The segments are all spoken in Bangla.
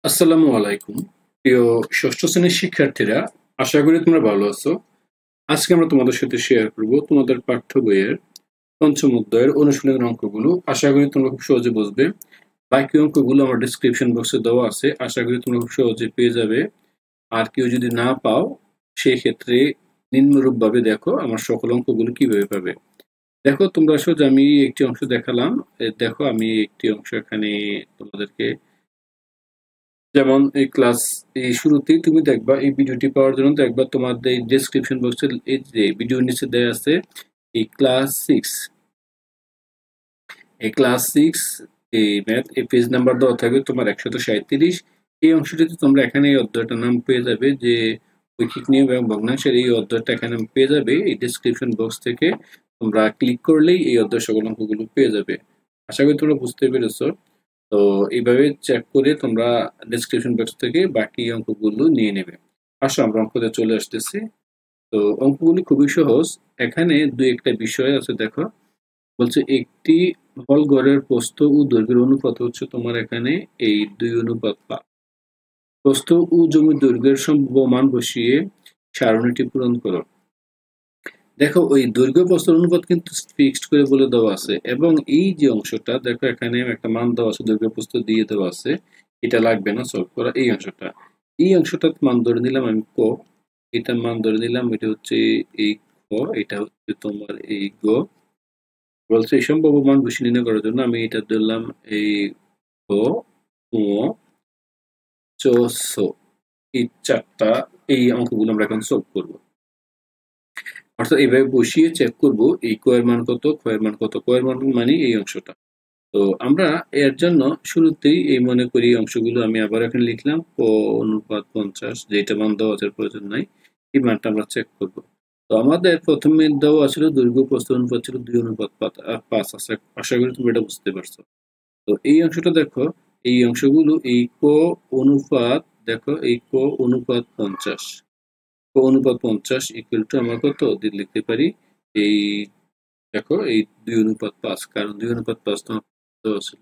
আসসালামু আলাইকুম। প্রিয় ষষ্ঠ শ্রেণীর শিক্ষার্থীরা, আশা করি তোমরা ভালো আছো। আজকে আমরা তোমাদের সাথে শেয়ার করব তোমাদের পাঠ্য বইয়ের পঞ্চম অধ্যায়ের অনুশীলনের অঙ্কগুলো। আশা করি তোমরা খুব সহজে বুঝবে। বাকি অঙ্কগুলো আমার ডেসক্রিপশন বক্সে দেওয়া আছে, আশা করি তোমরা খুব সহজে পেয়ে যাবে। আর কেউ যদি না পাও, সেই ক্ষেত্রে নিম্নরূপ ভাবে দেখো আমার সকল অঙ্কগুলো কিভাবে পাবে। দেখো তোমরা সোজা আমি একটি অংশ দেখালাম। দেখো আমি একটি অংশ এখানে তোমাদেরকে, যেমন এই শুরুতেই তুমি দেখবা, এই ভিডিওটি পাওয়ার জন্য দেখবা তোমাদের এই ডেসক্রিপশন বক্সে এই যে ভিডিওর নিচে দেয়া আছে এই ক্লাস 6, এই ম্যাথ এই পেজ নাম্বার দেওয়া থাকবে তোমার 137। এই অংশটিতে তোমরা এখানে এই অধ্যায়টার নাম পেয়ে যাবে, যে ঐকিক নিয়ম এবং ভগ্নাংশের এই অধ্যায়টা এখানে পেয়ে যাবে। এই ডেসক্রিপশন বক্স থেকে তোমরা ক্লিক করলেই এই অধ্যায় সকল অঙ্কগুলো পেয়ে যাবে। আশা করি তোমরা বুঝতে পেরেছো। তো এইভাবে চেক করে তোমরা ডেসক্রিপশন বক্স থেকে বাকি অঙ্কগুলো নিয়ে নেবে। আসো আমরা অঙ্কতে চলে আসতেছি। তো অঙ্কগুলি খুবই সহজ। এখানে দুই একটা বিষয় আছে, দেখো। বলছে একটি হল ঘরের প্রস্থ ও দৈর্ঘ্যের অনুপাত হচ্ছে তোমার এখানে এই 2:5। প্রস্থ ও জমির দৈর্ঘ্যের সম্ভাব্য মান বসিয়ে সারণীটি পূরণ করো। দেখো ওই দৈর্ঘ্য প্রস্থের অনুপাত কিন্তু ফিক্সড করে বলে দেওয়া আছে, এবং এই যে অংশটা দেখো এখানে একটা মান দেওয়া আছে, দৈর্ঘ্য প্রস্থ দিয়ে দেওয়া আছে। এটা লাগবে না সলভ করা। এই অংশটার মান ধরে নিলাম আমি ক, এটার মান ধরে নিলাম এটা হচ্ছে এই খ, এটা হচ্ছে তোমার এই গ। বলছে এই সম্ভাব্য মান বসিয়ে নির্ণয় করার জন্য আমি এটা ধরলাম এই গ, ঙ, চ, ছ। এই চারটা এই অঙ্কগুলো আমরা এখন সলভ করবো। অর্থাৎ এইভাবে বসিয়ে চেক করব এই ক এর মান কত, খ এর মান কত। ক এর মান মানে এই অংশটা। তো আমরা এর জন্য শুরুতেই এই মনে করি এই অংশগুলো আমি আবার এখানে লিখলাম ক অনুপাত 50, যেটা মান দেওয়া আছে প্রয়োজন নাই। এই মানটা আমরা চেক করব। তো আমাদের প্রথমে দেওয়া ছিল দৈর্ঘ্য প্রস্থ অনুপাত ছিল 2:5 আছে। আশা করি তুমি এটা বুঝতে পারছো। তো এই অংশটা দেখো, এই অংশগুলো এই ক অনুপাত, দেখো এই ক অনুপাত 50, অনুপাত 50 ইকুয়াল টু আমরা কত লিখতে পারি এই, দেখো এই 2:5, কারণ 2:5 তোমার দেওয়া ছিল।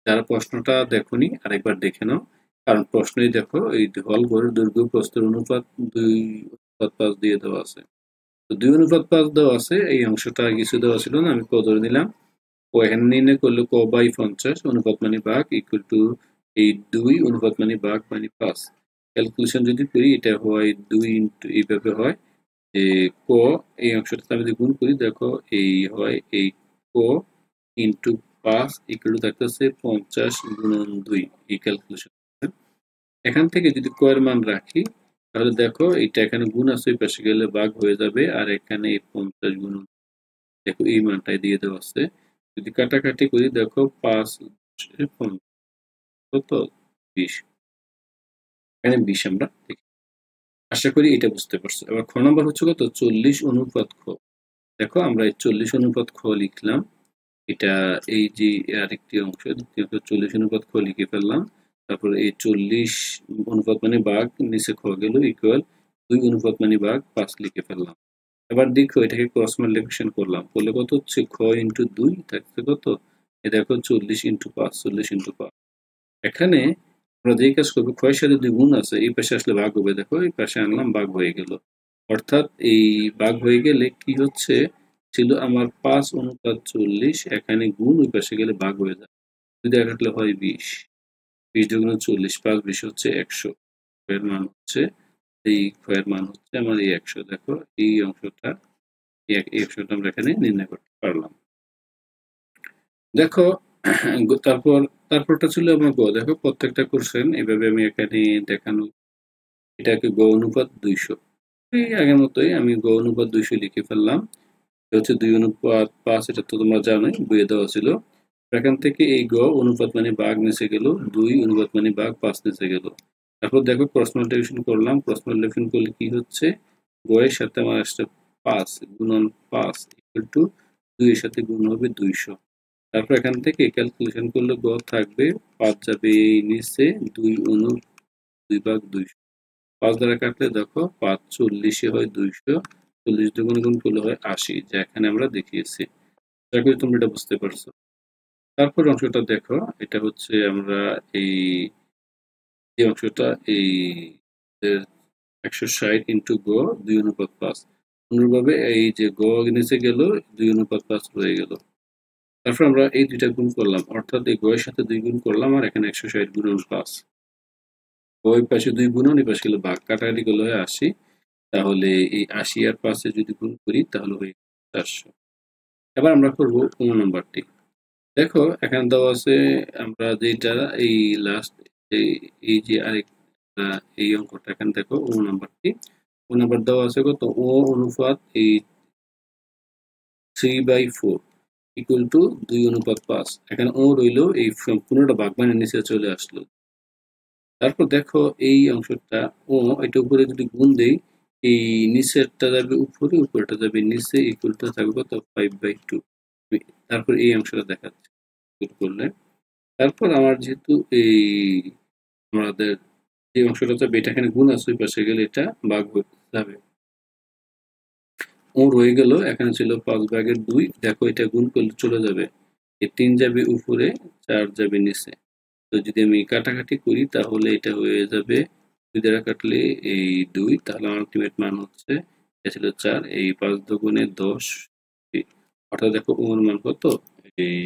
যারা প্রশ্নটা দেখোনি আরেকবার দেখে নাও, কারণ প্রশ্নই দেখো এই হল ঘরের দৈর্ঘ্য প্রস্থের অনুপাত 2:5 দিয়ে দেওয়া আছে। তো 2:5 দেওয়া আছে, এই অংশটা কিছু দেওয়া ছিল না, আমি ক ধরে নিলাম। ও এখানে নির্ণয় করলে ক বাই 50 অনুপাত মানে ভাগ ইকুয়াল টু এই 2 অনুপাত মানে ভাগ মানে 5। ক্যালকুলেশন যদি করি এটা হয় 2 ইন্টু, এইভাবে হয় যে ক, এই অংশটাতে আমি যদি গুণ করি দেখো এই হয় এই ক ইন্টু 5 ইকুয়াল টু থাকতেছে 50 গুণন 2। এই ক্যালকুলেশন এখান থেকে যদি ক এর মান রাখি, তাহলে দেখো এটা এখানে গুণ আছে, ওই পাশে গেলে ভাগ হয়ে যাবে, আর এখানে এই 50 গুণন, দেখো এই মানটাই দিয়ে দেওয়া আছে। যদি কাটাকাটি করি দেখো 5 কত 20, এখানে 20 আমরা দেখি। আশা করি এটা বুঝতে পারছো। এবার খ নম্বর হচ্ছে কত 40 অনুপাত খ। দেখো আমরা এই 40 অনুপাত খ লিখলাম। এটা এই যে আরেকটি অংশ, 40 অনুপাত খ লিখে ফেললাম। তারপর এই 40 অনুপাত মানে ভাগ, নিচে খ গেল ইকুয়াল 2 অনুপাত মানে ভাগ 5 লিখে ফেললাম। এবার দেখো এটাকে ক্রস মাল্টিপ্লিকেশন করলাম, করলে কত হচ্ছে খ ইন্টু 2 থাকছে কত, এ দেখো 40 ইন্টু 5, 40 ইন্টু 5। এখানে আমরা যেই কাজ করবো, খ এর সাথে 2 গুণ আছে, এই পাশে আসলে ভাগ হবে, দেখো এই পাশে আনলাম, ভাগ হয়ে গেল। অর্থাৎ এই ভাগ হয়ে গেলে কি হচ্ছে, ছিল আমার 5 অনুপাত 40, এখানে গুণ, ওই পাশে গেলে ভাগ হয়ে যায়। যদি কাটলে হয় 20, 20 দুগুণ 40, 5 20 হচ্ছে 100। এর মান হচ্ছে এই এর মান হচ্ছে আমার এই 100। দেখো এই অংশটা, এই 100টা আমরা এখানে নির্ণয় করতে পারলাম। দেখো তারপর তারপরটা ছিল আমার গ। দেখো প্রত্যেকটা কোশ্চেন এভাবে আমি এখানে দেখানো, এটাকে গ অনুপাত 200, এই আগের মতোই আমি গ অনুপাত 200 লিখে ফেললাম। হচ্ছে 2:5, এটা তো তোমরা জানোই, বইয়ে দেওয়া ছিল। এখান থেকে এই গ অনুপাত মানে ভাগ নিচে গেল, 2 অনুপাত মানে ভাগ 5 নিচে গেল। তারপর দেখো ক্রস মাল্টিপ্লিকেশন করলাম, ক্রস মাল্টিপ্লিকেশন করলে কি হচ্ছে, গ এর সাথে আমার আসছে 5 গুণন 5 ইকুয়াল টু 2 এর সাথে গুণ হবে 200। তারপর এখান থেকে ক্যালকুলেশন করলে গ থাকবে 5 যাবে এই নিচে, 2 অনু 2 ভাগ 200। 5 দ্বারা কাটলে দেখো 5 40 হয় 200, 40 দ্বিগুণ গুণ করলে হয় 80, যা এখানে আমরা দেখিয়েছি। আশা করি তোমরা এটা বুঝতে পারছো। তারপর অংশটা দেখো, এটা হচ্ছে আমরা এই এই অংশটা এই 160 ইন্টু গ 2:5। অনুরূপভাবে এই যে গ নিচে গেল 2:5 রয়ে গেল। তারপর আমরা এই দুইটা গুণ করলাম, অর্থাৎ এই গ এর সাথে 2 গুণ করলাম আর এখানে 160 গুণন 5। ওই পাশে 2 গুণন, এই পাশে গেল ভাগ, কাটাকাটি করলে হয় 80। তাহলে এই 80 আর 5 এ যদি গুণ করি তাহলে হয়ে 400। এবার আমরা করব 9 নম্বরটি। দেখো এখানে দেওয়া আছে আমরা যেটা এই লাস্ট এই যে আরেক এই অঙ্কটা এখানে দেখো 9 নম্বরটি। 9 নম্বর দেওয়া আছে কত, ও অনুপাত এই 3/4 ইকুয়াল টু 2:5। এখানে ও রইলো, এই সম্পূর্ণটা ভাগ মানে নিচে চলে আসলো। তারপর দেখো এই অংশটা ও, এটা উপরে যদি গুণ দেই, এই নিচেরটা যাবে উপরে, উপরেটা যাবে নিচে, ইকুয়াল টু থাকবে কত 5/2। তারপর এই অংশটা দেখাচ্ছে করলে। তারপর আমার যেহেতু এই আমাদের যে অংশটা যাবে এটা এখানে গুণ আছে, ওই পাশে গেলে এটা ভাগ হয়ে যাবে। ও রয়ে গেল, এখানে ছিল 5/2। দেখো এটা গুণ করলে চলে যাবে, এই 3 যাবে উপরে, 4 যাবে নিচে। তো যদি আমি কাটাকাটি করি তাহলে এটা হয়ে যাবে 2 দ্বারা কাটলে এই 2, তাহলে আমার আলটিমেট মান হচ্ছে এটা ছিল 4, এই 5 দুগুণে 10। অর্থাৎ দেখো ওর মান কত, এই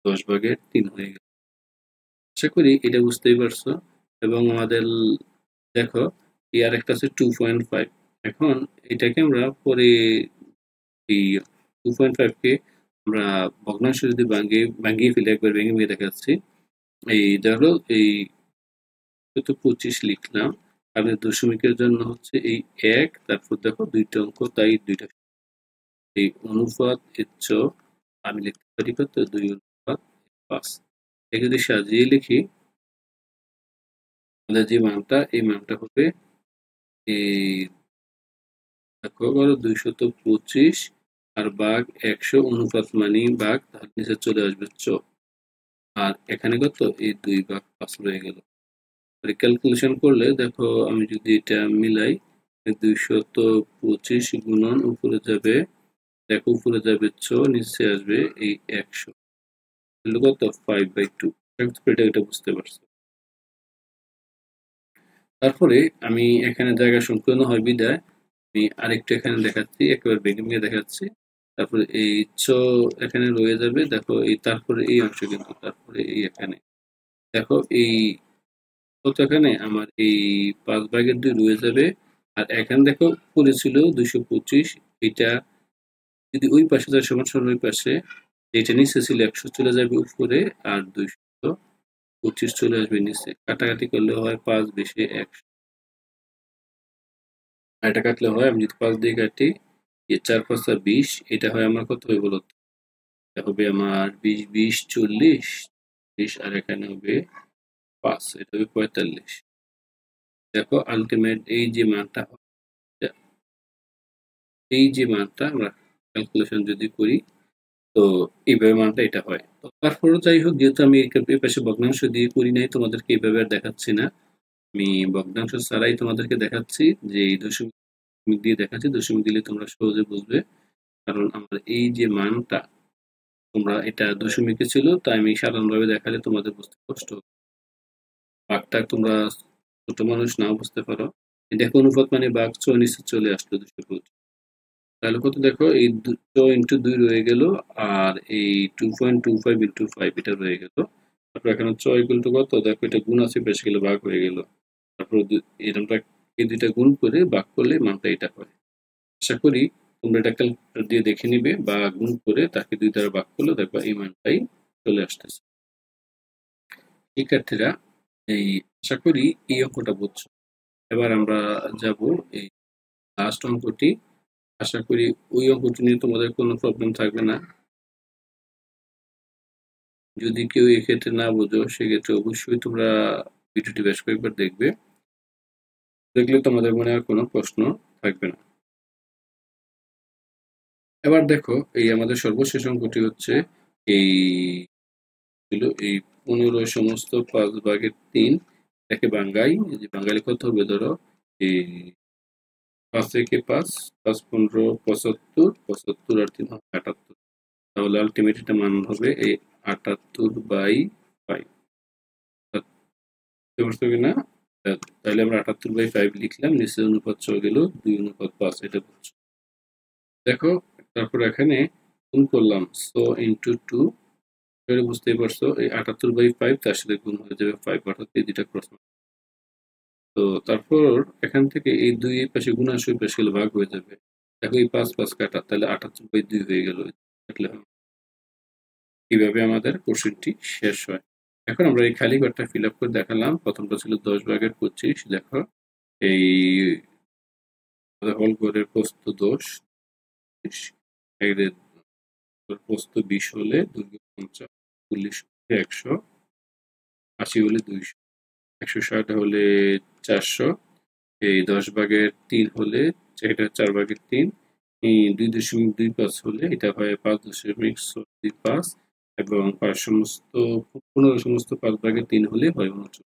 10/3 হয়ে গেল। আশা করি এটা বুঝতেই পারছো। এবং আমাদের দেখো এই আরেকটা আছে 2.5। এখন এটাকে আমরা পরে এই 2.5 কে আমরা ভগ্নাংশ যদি ভাঙিয়ে ফেলি, একবার ভেঙে ভেঙে দেখাচ্ছি। এই ধরো এই 25 লিখলাম, আমাদের দশমিকের জন্য হচ্ছে এই 1, তারপর দেখো 2টা অঙ্ক, তাই 2টা এই অনুপাত এচ্চ আমি লিখতে পারি কত 2:5। একে যদি সাজিয়ে লিখি তাহলে যে মানটা, এই মানটা হবে এই দেখো বলো 225 আর ভাগ 100, অনুপাত মানে ভাগ, তার নিচে চলে আসবে চ, আর এখানে কত এই 2/5 রয়ে গেল। ক্যালকুলেশন করলে দেখো আমি যদি এটা মিলাই, 225 গুণন উপরে যাবে, দেখো উপরে যাবে চ, নিচে আসবে এই 100, কত 5/2। এটা বুঝতে পারছো। তারপরে আমি এখানে জায়গা সংকীর্ণ হয় বিদায় আমি আরেকটু এখানে দেখাচ্ছি, একেবারে ভেঙে ভেঙে দেখাচ্ছি। তারপরে এই চ এখানে রয়ে যাবে, দেখো এই তারপরে এই অংশ, কিন্তু তারপরে এই এখানে দেখো এই কত, এখানে আমার এই 5/2 রয়ে যাবে। আর এখানে দেখো উপরে ছিল 225, এটা যদি ওই পাশে যায় সমান সমান ওই পাশে, এটা নিচে ছিল 100 চলে যাবে উপরে, আর 225 চলে আসবে নিচে। কাটাকাটি করলে হয় 5 বেশি 100, এটা কাটলে হয়, আমি যদি 5 দিয়ে কাটি, 4×5 20, এটা হয় আমার কত হবে বলো তো? এটা হবে আমার 20 40, আর এখানে হবে 5, এটা হবে 45। দেখো আলটিমেট এই যে মানটা, এই যে মানটা আমরা ক্যালকুলেশন যদি করি, তো এইভাবে মানটা এটা হয়। তো তারপরে যাই হোক, যেহেতু আমি এই পাশে ভগ্নাংশ দিয়ে করি নাই, তোমাদেরকে এইভাবে আর দেখাচ্ছি না, আমি ভগ্নাংশ ছাড়াই তোমাদেরকে দেখাচ্ছি, যে এই দশমিক দিয়ে দেখাচ্ছি। দশমিক দিলে তোমরা সহজে বুঝবে, কারণ আমার এই যে মানটা, তোমরা এটা দশমিকে ছিল, তাই আমি সাধারণভাবে দেখালে তোমাদের বুঝতে কষ্ট হবে। ভাগটা তোমরা ছোট মানুষ নাও বুঝতে পারো। দেখো অনুপাত মানে ভাগ, চ নিচে চলে আসলো 225। তাহলে কত, দেখো এই 2 ইন্টু 2 রয়ে গেল, আর এই 2.25 ইন্টু 5 এটা রয়ে গেল। তারপর এখানে চ ইকুয়াল টু কত, দেখো এটা গুণ আছে, বেশি গেলে ভাগ হয়ে গেল। তারপর এরকমটা এই দুইটা গুণ করে ভাগ করলে মানটা এটা হয়। আশা করি তোমরা এটা ক্যালকুলেটর দিয়ে দেখে নিবে, বা গুণ করে তাকে 2 দ্বারা ভাগ করলে দেখো এই মানটাই চলে আসতেছে। শিক্ষার্থীরা, এই আশা করি এই অঙ্কটা বুঝছো। এবার আমরা যাব এই লাস্ট অঙ্কটি। আশা করি ওই অঙ্কটি নিয়ে তোমাদের কোনো প্রবলেম থাকবে না। যদি কেউ এক্ষেত্রে না বোঝো, সেক্ষেত্রে অবশ্যই তোমরা ভিডিওটি বেশ কয়েকবার দেখবে, দেখলে তোমাদের মনে আর কোনো প্রশ্ন থাকবে না। এবার দেখো এই আমাদের সর্বশেষ অঙ্কটি হচ্ছে এই 15 সমস্ত 5/3 এটাকে বাঙ্গাই। যে বাঙালি কত হবে, ধরো এই 5 থেকে 5, 5 15 75, 75 আর 3 78। তাহলে আলটিমেট এটা মান হবে এই 78/5। পারছো কিনা? তাহলে আমরা 78/5 লিখলাম, নিচে অনুপাত চলে গেল 2:5, এটা বলছো। দেখো তারপর এখানে গুণ করলাম, সো ইন্টু 2, বুঝতেই পারছো এই 78/5 তার সাথে গুণ হয়ে যাবে 5, অর্থাৎ এই দুইটা ক্রস। তো তারপর এখান থেকে এই 2 এই পাশে গুণ আসবে, পাশে গেলে ভাগ হয়ে যাবে। দেখো এই 5 কাটা, তাহলে 78/2 হয়ে গেল। এইভাবে আমাদের কোশ্চেনটি শেষ হয়। এখন আমরা এই খালি ঘরটা ফিল আপ করে দেখালাম। প্রথমটা ছিল 10/25। দেখো এই হল ঘরের প্রস্থ 10, প্রস্থ 20 হলে দৈর্ঘ্য 50, 40 হলে 100, 80 হলে 200, 160 হলে 400, এই 10/3 হলে এটা 4/3, এই 2.25 হলে এটা হয় 5.25, এবং 15 সমস্ত 5/3 হলে হয় 39।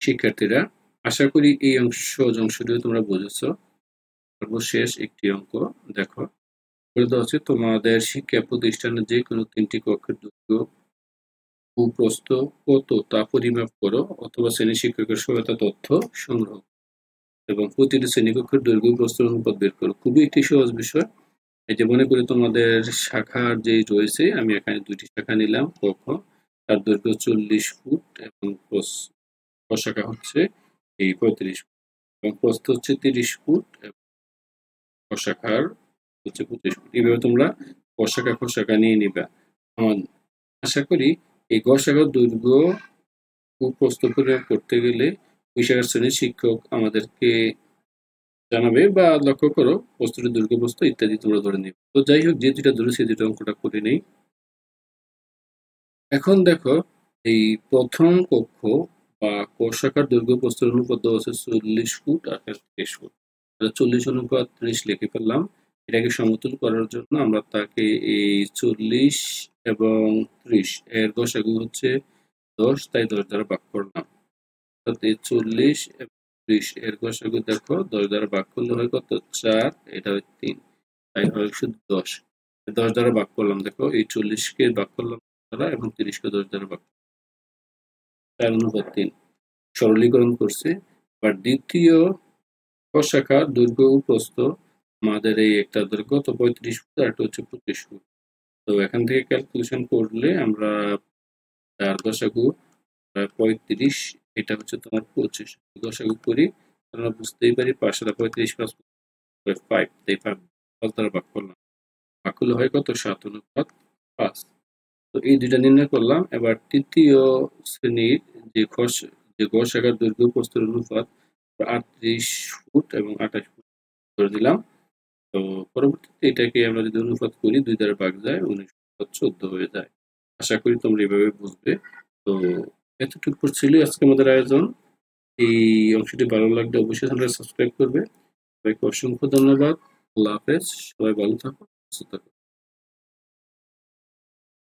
শিক্ষার্থীরা, আশা করি এই অংশটিও তোমরা বুঝেছো। সর্বশেষ একটি অঙ্ক দেখো, বলে দেওয়া হচ্ছে তোমাদের শিক্ষা প্রতিষ্ঠানের যে কোনো 3টি কক্ষের দৈর্ঘ্য ও প্রস্থ কত তা পরিমাপ করো, অথবা শ্রেণী শিক্ষকের সহায়তা তথ্য সংগ্রহ এবং প্রতিটি শ্রেণীকক্ষের দৈর্ঘ্য প্রস্থের অনুপাত বের করো। খুবই একটি সহজ বিষয়। এই যে মনে করি তোমাদের শাখার যে রয়েছে, আমি এখানে 2টি শাখা নিলাম। কক্ষ, তার দৈর্ঘ্য 40 ফুট এবং শাখা হচ্ছে এই 35 ফুট এবং প্রস্থ হচ্ছে 30 ফুট এবং শাখার হচ্ছে 25 ফুট। এইভাবে তোমরা শাখা নিয়ে নিবা। আশা করি এই শাখার দৈর্ঘ্য ও প্রস্থ পরিমাপ করতে গেলে ওই শাখার শ্রেণীর শিক্ষক আমাদেরকে জানাবে, বা লক্ষ্য করো প্রস্থটির দৈর্ঘ্য, প্রস্থ ইত্যাদি তোমরা ধরে নিবে। তো যাই হোক, যে দুটা ধরেছি দুটো অঙ্কটা করে নেই। এখন দেখো এই প্রথম কক্ষ বা ক শাখার দৈর্ঘ্য প্রস্থের অনুপাত দেওয়া আছে 40 ফুট আর 30 ফুট। 40:30 লিখে ফেললাম। এটাকে সমতুল করার জন্য আমরা তাকে এই 40 এবং 30 এর গসাগু হচ্ছে 10, তাই 10 দ্বারা ভাগ করলাম। অর্থাৎ এই 40 এবং 30 এর গসাগু দেখো 10 দ্বারা ভাগ করলে হয় কত? 4, এটা হয় 3, তাই হয় শুধু 10। 10 দ্বারা ভাগ করলাম, দেখো এই 40-কে ভাগ করলাম দ্বারা এবং 30-কে 10 দ্বারা ভাগ, 4:3 সরলীকরণ করছে। আর দ্বিতীয় শাখার দৈর্ঘ্য ও প্রস্থ আমাদের এই একটা দৈর্ঘ্য তো 35 ফুট আর একটা হচ্ছে 25 ফুট। তো এখান থেকে ক্যালকুলেশন করলে আমরা তার গসাগু 35, এটা হচ্ছে তোমার 25 গসাগু করি, আমরা বুঝতেই পারি 5 আর 35 + 5, তাই 5 দ্বারা ভাগ করলাম, ভাগ করলে হয় কত? 7:5। তো এই দুইটা নির্ণয় করলাম। এবার তৃতীয় শ্রেণীর যে গ শাখার দৈর্ঘ্য প্রস্থের অনুপাত 38 ফুট এবং 28 ফুট ধরে দিলাম। তো পরবর্তীতে এটাকে আমরা যদি অনুপাত করি, 2 দ্বারা ভাগ যায়, 19/14 হয়ে যায়। আশা করি তোমরা এভাবে বুঝবে। তো এতটুকু ছিল আজকে আমাদের আয়োজন। এই অংশটি ভালো লাগলে অবশ্যই চ্যানেলটা সাবস্ক্রাইব করবে। সবাইকে অসংখ্য ধন্যবাদ। আল্লাহ হাফেজ। সবাই ভালো থাকো, সুস্থ থাকো।